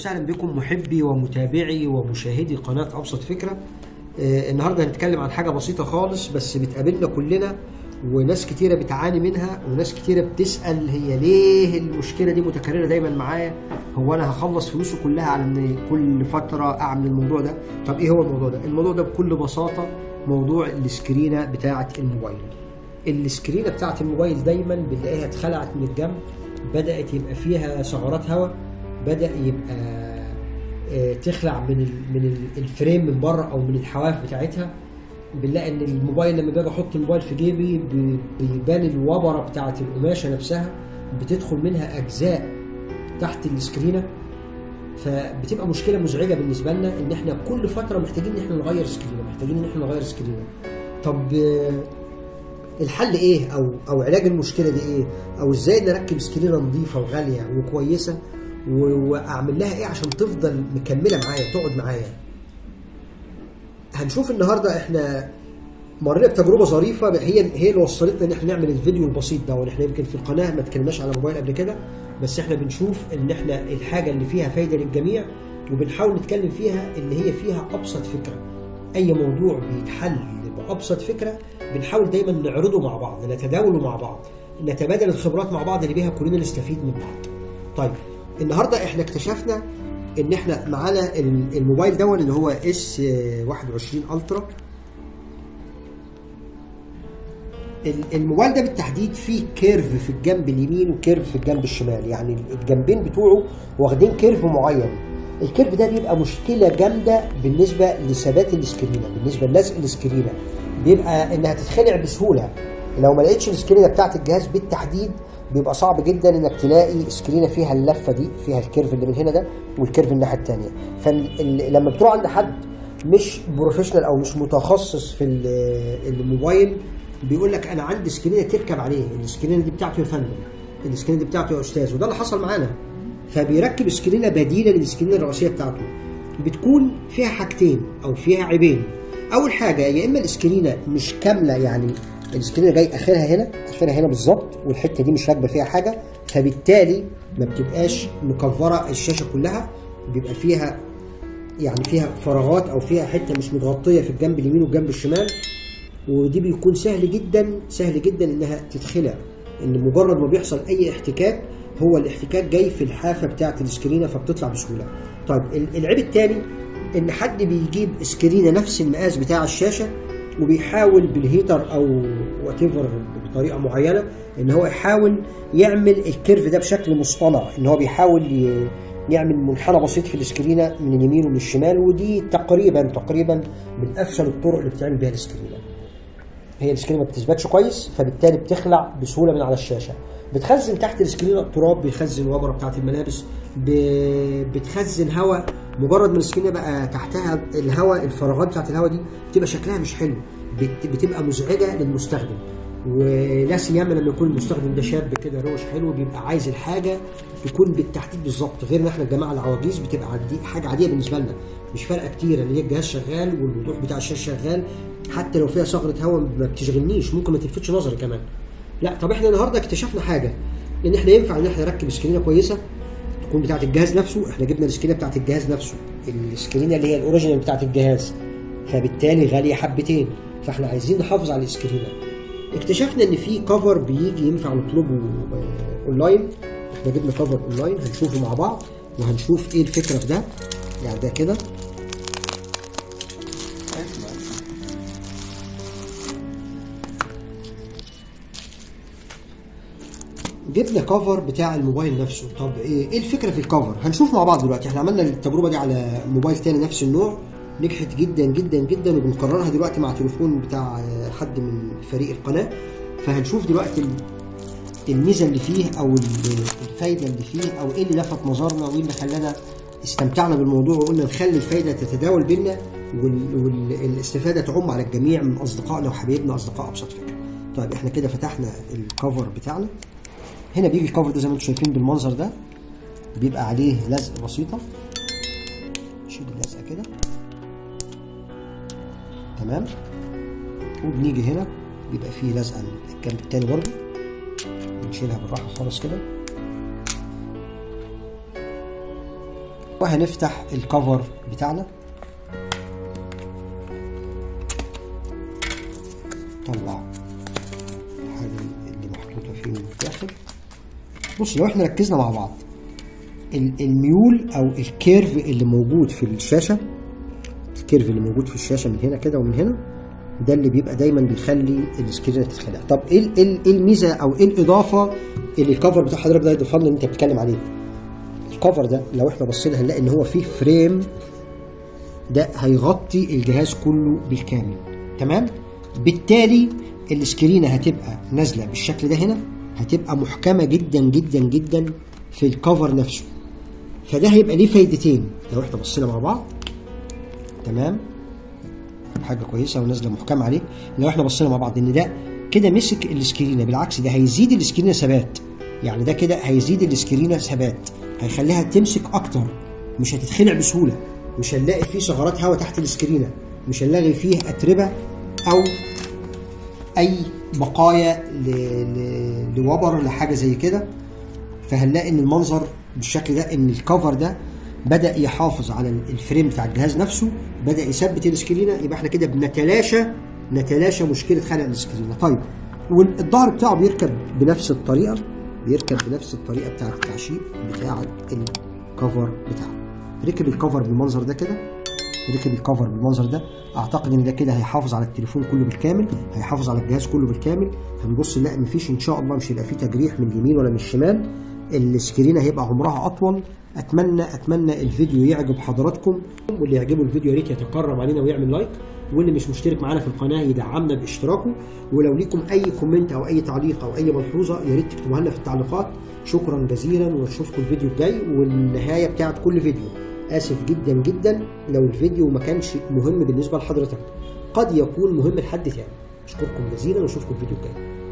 وسهلا بكم محبي ومتابعي ومشاهدي قناة أبسط فكرة. النهاردة هنتكلم عن حاجة بسيطة خالص بس بتقابلنا كلنا وناس كتيرة بتعاني منها وناس كتيرة بتسأل هي ليه المشكلة دي متكررة دايما معايا؟ هو أنا هخلص فلوسه كلها على إن كل فترة أعمل الموضوع ده؟ طب إيه هو الموضوع ده؟ الموضوع ده بكل بساطة موضوع السكرينة بتاعة الموبايل. السكرينة بتاعة الموبايل دايما بنلاقيها اتخلعت من الجنب، بدأت يبقى فيها ثغرات هواء، بدأ يبقى تخلع من الفريم من بره او من الحواف بتاعتها. بنلاقي ان الموبايل لما باجي احط الموبايل في جيبي بيبان الوبره بتاعت القماشه نفسها، بتدخل منها اجزاء تحت السكرينه، فبتبقى مشكله مزعجه بالنسبه لنا ان احنا كل فتره محتاجين ان احنا نغير سكرينه. طب الحل ايه او علاج المشكله دي ايه؟ او ازاي نركب سكرينه نظيفه وغاليه وكويسه واعمل لها ايه عشان تفضل مكمله معايا تقعد معايا؟ هنشوف النهارده. احنا مرينا بتجربه ظريفه هي اللي وصلتنا ان احنا نعمل الفيديو البسيط ده، وان احنا يمكن في القناه ما اتكلمناش على موبايل قبل كده، بس احنا بنشوف ان احنا الحاجه اللي فيها فايده للجميع وبنحاول نتكلم فيها اللي هي فيها ابسط فكره. اي موضوع بيتحل بابسط فكره بنحاول دايما نعرضه مع بعض، نتداوله مع بعض، نتبادل الخبرات مع بعض اللي بيها كلنا نستفيد من بعض. طيب النهارده احنا اكتشفنا ان احنا معانا الموبايل ده اللي هو S21 الترا. الموبايل ده بالتحديد فيه كيرف في الجنب اليمين وكيرف في الجنب الشمال، يعني الجنبين بتوعه واخدين كيرف معين. الكيرف ده بيبقى مشكله جامده بالنسبه لثبات السكرينه، بالنسبه للزق السكرينه بيبقى انها تتخلع بسهوله. لو ما لقيتش السكرينه بتاعت الجهاز بالتحديد بيبقى صعب جدا انك تلاقي سكرينه فيها اللفه دي، فيها الكيرف اللي من هنا ده والكيرف الناحيه الثانيه. فلما بتروح عند حد مش بروفيشنال او مش متخصص في الموبايل بيقول لك انا عندي سكرينه تركب عليه، السكرينه دي بتاعته يا فندم، السكرينه دي بتاعته يا استاذ، وده اللي حصل معانا. فبيركب سكرينه بديله للسكرينه الرئيسيه بتاعته، بتكون فيها حاجتين او فيها عيبين. اول حاجه يا اما السكرينه مش كامله، يعني السكرينه جاي اخرها هنا بالظبط، والحته دي مش راكبه فيها حاجه، فبالتالي ما بتبقاش مكفره الشاشه كلها، بيبقى فيها يعني فيها فراغات او فيها حته مش متغطيه في الجنب اليمين والجنب الشمال، ودي بيكون سهل جدا انها تتخلع، ان مجرد ما بيحصل اي احتكاك هو الاحتكاك جاي في الحافه بتاعه السكرينه فبتطلع بسهوله. طيب العيب الثاني ان حد بيجيب سكرينه نفس المقاس بتاع الشاشه وبيحاول بالهيتر او واتيفر بطريقه معينه ان هو يحاول يعمل الكيرف ده بشكل مصطنع، ان هو بيحاول يعمل منحنى بسيط في السكرينه من اليمين ومن الشمال، ودي تقريبا من افشل الطرق اللي بتعمل بيها السكرينه. هي السكرينه ما بتثبتش كويس فبالتالي بتخلع بسهوله من على الشاشه، بتخزن تحت السكرينه التراب، بيخزن الوبره بتاعت الملابس، بتخزن هواء. مجرد ما السكرينه بقى تحتها الهواء، الفراغات بتاعت الهواء دي بتبقى شكلها مش حلو، بتبقى مزعجه للمستخدم، ولا سيما لما يكون المستخدم ده شاب كده روش حلو بيبقى عايز الحاجه تكون بالتحديد بالظبط. غير ان احنا الجماعه العواجيز بتبقى حاجه عاديه بالنسبه لنا، مش فارقه كتير ان هي الجهاز شغال والوضوح بتاع الشاشه شغال، حتى لو فيها ثغره هواء ما بتشغلنيش، ممكن ما تلفتش نظري كمان. لا، طب احنا النهارده اكتشفنا حاجه، ان احنا ينفع ان احنا نركب سكرينه كويسه تكون بتاعت الجهاز نفسه. احنا جبنا السكرينه بتاعت الجهاز نفسه، السكرينه اللي هي الاوريجينال بتاعت الجهاز، فبالتالي غاليه حبتين، فاحنا عايزين نحافظ على السكرينه. اكتشفنا ان في كفر بيجي ينفع نطلبه اونلاين. احنا جبنا كفر اونلاين هنشوفه مع بعض وهنشوف ايه الفكره في ده. يعني ده كده جبنا كفر بتاع الموبايل نفسه. طب ايه الفكره في الكفر؟ هنشوف مع بعض دلوقتي. احنا عملنا التجربه دي على موبايل تاني نفس النوع، نجحت جدا وبنكررها دلوقتي مع تليفون بتاع حد من فريق القناه. فهنشوف دلوقتي الميزه اللي فيه او الفايده اللي فيه، او ايه اللي لفت نظرنا وايه اللي خلانا استمتعنا بالموضوع وقلنا نخلي الفايده تتداول بينا والاستفاده تعم على الجميع من اصدقائنا وحبايبنا، اصدقاء ابسط فكره. طيب احنا كده فتحنا الكفر بتاعنا. هنا بيجي الكفر ده زي ما انتم شايفين بالمنظر ده، بيبقى عليه لزقه بسيطه، نشيل اللزقه كده تمام، وبنيجي هنا بيبقى فيه لزقه الجنب التاني برضه، نشيلها بالراحه خالص كده. وهنفتح الكفر بتاعنا. طلع الحاجة اللي محطوطة فيه من الداخل. بص لو احنا ركزنا مع بعض الميول او الكيرف اللي موجود في الشاشة، الكيرف اللي موجود في الشاشة من هنا كده ومن هنا، ده اللي بيبقى دايما بيخلي السكرين تتخلق. طب ايه الميزة او ايه الاضافة اللي الكفر بتاع حضرتك ده يضيفها لنا اللي انت بتتكلم عليه؟ الكفر ده لو احنا بصينا هنلاقي ان هو فيه فريم، ده هيغطي الجهاز كله بالكامل. تمام؟ بالتالي السكرينة هتبقى نازلة بالشكل ده هنا، هتبقى محكمة جدا جدا جدا في الكفر نفسه. فده هيبقى ليه فايدتين لو احنا بصينا مع بعض. تمام؟ حاجة كويسة ونازلة محكمة عليه. لو احنا بصينا مع بعض ان ده كده مسك السكرينة، بالعكس ده هيزيد السكرينة ثبات. يعني ده كده هيزيد السكرينة ثبات، هيخليها تمسك اكتر، مش هتتخلع بسهولة، مش هنلاقي فيه ثغرات هواء تحت السكرينة، مش هنلاقي فيه اتربة او اي بقايا لوبر لحاجة زي كده. فهنلاقي ان المنظر بالشكل ده، ان الكفر ده بدأ يحافظ على الفريم بتاع الجهاز نفسه، بدأ يثبت السكرينة. يبقى احنا كده نتلاشى مشكلة خلع السكرينة. طيب والظهر بتاعه بيركب بنفس الطريقة، بتاعة التعشيق بتاعة الكفر بتاعه. ركب الكفر بالمنظر ده كده، اعتقد ان ده كده هيحافظ على التليفون كله بالكامل، هيحافظ على الجهاز كله بالكامل. هنبص نلاقي مفيش ان شاء الله، مش هيبقى فيه تجريح من اليمين ولا من الشمال. السكرينة هيبقى عمرها اطول. اتمنى الفيديو يعجب حضراتكم، واللي يعجبه الفيديو يا ريت يتكرم علينا ويعمل لايك، واللي مش مشترك معانا في القناه يدعمنا باشتراكه. ولو ليكم اي كومنت او اي تعليق او اي ملحوظه يا ريت تكتبوها لنا في التعليقات. شكرا جزيلا، ونشوفكم الفيديو الجاي. والنهايه بتاعت كل فيديو، اسف جدا جدا لو الفيديو ما كانش مهم بالنسبه لحضرتك، قد يكون مهم لحد تاني. اشكركم جزيلا ونشوفكم الفيديو الجاي.